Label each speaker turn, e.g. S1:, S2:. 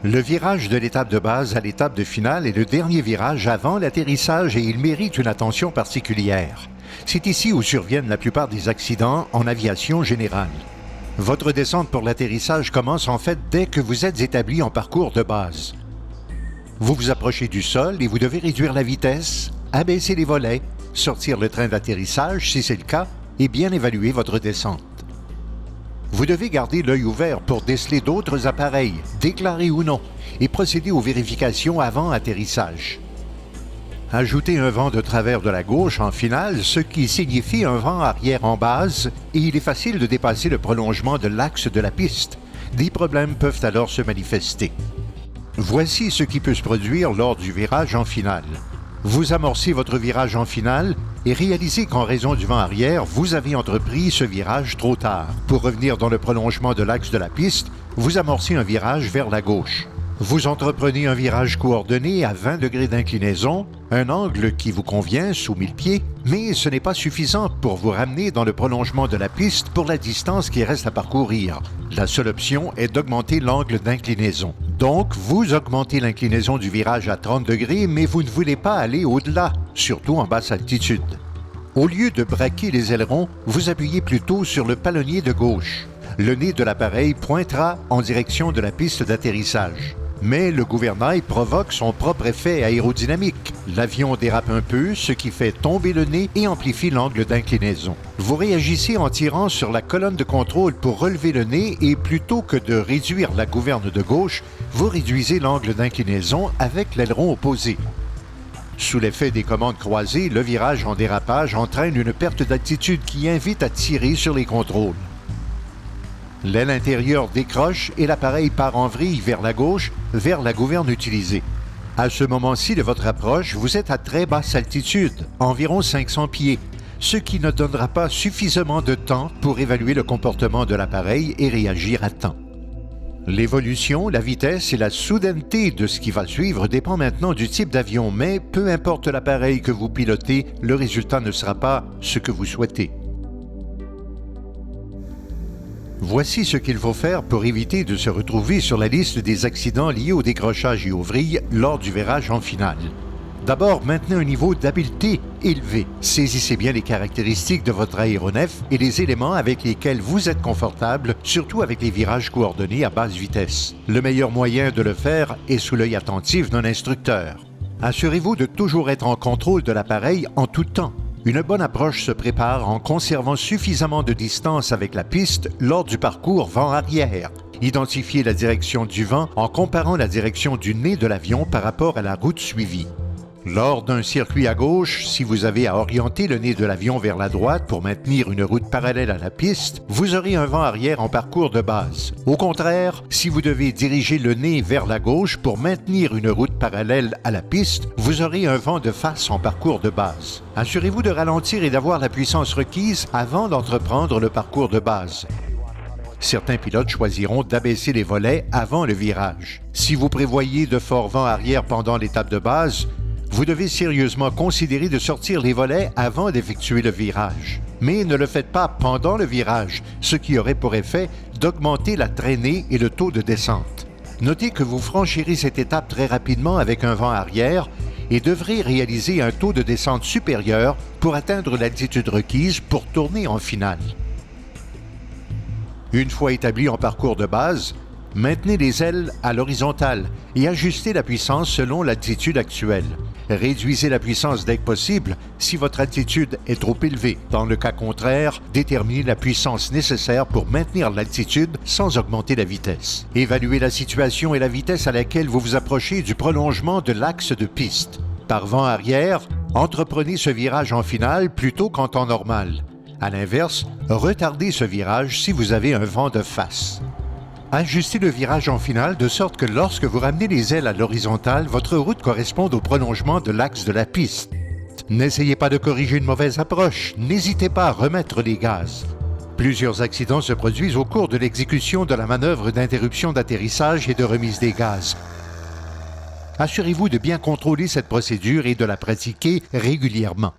S1: Le virage de l'étape de base à l'étape de finale est le dernier virage avant l'atterrissage et il mérite une attention particulière. C'est ici où surviennent la plupart des accidents en aviation générale. Votre descente pour l'atterrissage commence en fait dès que vous êtes établi en parcours de base. Vous vous approchez du sol et vous devez réduire la vitesse, abaisser les volets, sortir le train d'atterrissage si c'est le cas et bien évaluer votre descente. Vous devez garder l'œil ouvert pour déceler d'autres appareils, déclarés ou non, et procéder aux vérifications avant atterrissage. Ajoutez un vent de travers de la gauche en finale, ce qui signifie un vent arrière en base, et il est facile de dépasser le prolongement de l'axe de la piste. Des problèmes peuvent alors se manifester. Voici ce qui peut se produire lors du virage en finale. Vous amorcez votre virage en finale et réalisez qu'en raison du vent arrière, vous avez entrepris ce virage trop tard. Pour revenir dans le prolongement de l'axe de la piste, vous amorcez un virage vers la gauche. Vous entreprenez un virage coordonné à 20 degrés d'inclinaison, un angle qui vous convient sous 1000 pieds, mais ce n'est pas suffisant pour vous ramener dans le prolongement de la piste pour la distance qui reste à parcourir. La seule option est d'augmenter l'angle d'inclinaison. Donc, vous augmentez l'inclinaison du virage à 30 degrés, mais vous ne voulez pas aller au-delà, surtout en basse altitude. Au lieu de braquer les ailerons, vous appuyez plutôt sur le palonnier de gauche. Le nez de l'appareil pointera en direction de la piste d'atterrissage. Mais le gouvernail provoque son propre effet aérodynamique. L'avion dérape un peu, ce qui fait tomber le nez et amplifie l'angle d'inclinaison. Vous réagissez en tirant sur la colonne de contrôle pour relever le nez et plutôt que de réduire la gouverne de gauche, vous réduisez l'angle d'inclinaison avec l'aileron opposé. Sous l'effet des commandes croisées, le virage en dérapage entraîne une perte d'altitude qui invite à tirer sur les contrôles. L'aile intérieure décroche et l'appareil part en vrille vers la gauche, vers la gouverne utilisée. À ce moment-ci de votre approche, vous êtes à très basse altitude, environ 500 pieds, ce qui ne donnera pas suffisamment de temps pour évaluer le comportement de l'appareil et réagir à temps. L'évolution, la vitesse et la soudaineté de ce qui va suivre dépend maintenant du type d'avion, mais peu importe l'appareil que vous pilotez, le résultat ne sera pas ce que vous souhaitez. Voici ce qu'il faut faire pour éviter de se retrouver sur la liste des accidents liés au décrochage et aux vrilles lors du virage en finale. D'abord, maintenez un niveau d'habileté élevé. Saisissez bien les caractéristiques de votre aéronef et les éléments avec lesquels vous êtes confortable, surtout avec les virages coordonnés à basse vitesse. Le meilleur moyen de le faire est sous l'œil attentif d'un instructeur. Assurez-vous de toujours être en contrôle de l'appareil en tout temps. Une bonne approche se prépare en conservant suffisamment de distance avec la piste lors du parcours vent arrière. Identifiez la direction du vent en comparant la direction du nez de l'avion par rapport à la route suivie. Lors d'un circuit à gauche, si vous avez à orienter le nez de l'avion vers la droite pour maintenir une route parallèle à la piste, vous aurez un vent arrière en parcours de base. Au contraire, si vous devez diriger le nez vers la gauche pour maintenir une route parallèle à la piste, vous aurez un vent de face en parcours de base. Assurez-vous de ralentir et d'avoir la puissance requise avant d'entreprendre le parcours de base. Certains pilotes choisiront d'abaisser les volets avant le virage. Si vous prévoyez de forts vents arrière pendant l'étape de base, vous devez sérieusement considérer de sortir les volets avant d'effectuer le virage. Mais ne le faites pas pendant le virage, ce qui aurait pour effet d'augmenter la traînée et le taux de descente. Notez que vous franchirez cette étape très rapidement avec un vent arrière et devrez réaliser un taux de descente supérieur pour atteindre l'altitude requise pour tourner en finale. Une fois établi en parcours de base, maintenez les ailes à l'horizontale et ajustez la puissance selon l'altitude actuelle. Réduisez la puissance dès que possible si votre altitude est trop élevée. Dans le cas contraire, déterminez la puissance nécessaire pour maintenir l'altitude sans augmenter la vitesse. Évaluez la situation et la vitesse à laquelle vous vous approchez du prolongement de l'axe de piste. Par vent arrière, entreprenez ce virage en finale plutôt qu'en temps normal. À l'inverse, retardez ce virage si vous avez un vent de face. Ajustez le virage en finale de sorte que lorsque vous ramenez les ailes à l'horizontale, votre route corresponde au prolongement de l'axe de la piste. N'essayez pas de corriger une mauvaise approche, n'hésitez pas à remettre les gaz. Plusieurs accidents se produisent au cours de l'exécution de la manœuvre d'interruption d'atterrissage et de remise des gaz. Assurez-vous de bien contrôler cette procédure et de la pratiquer régulièrement.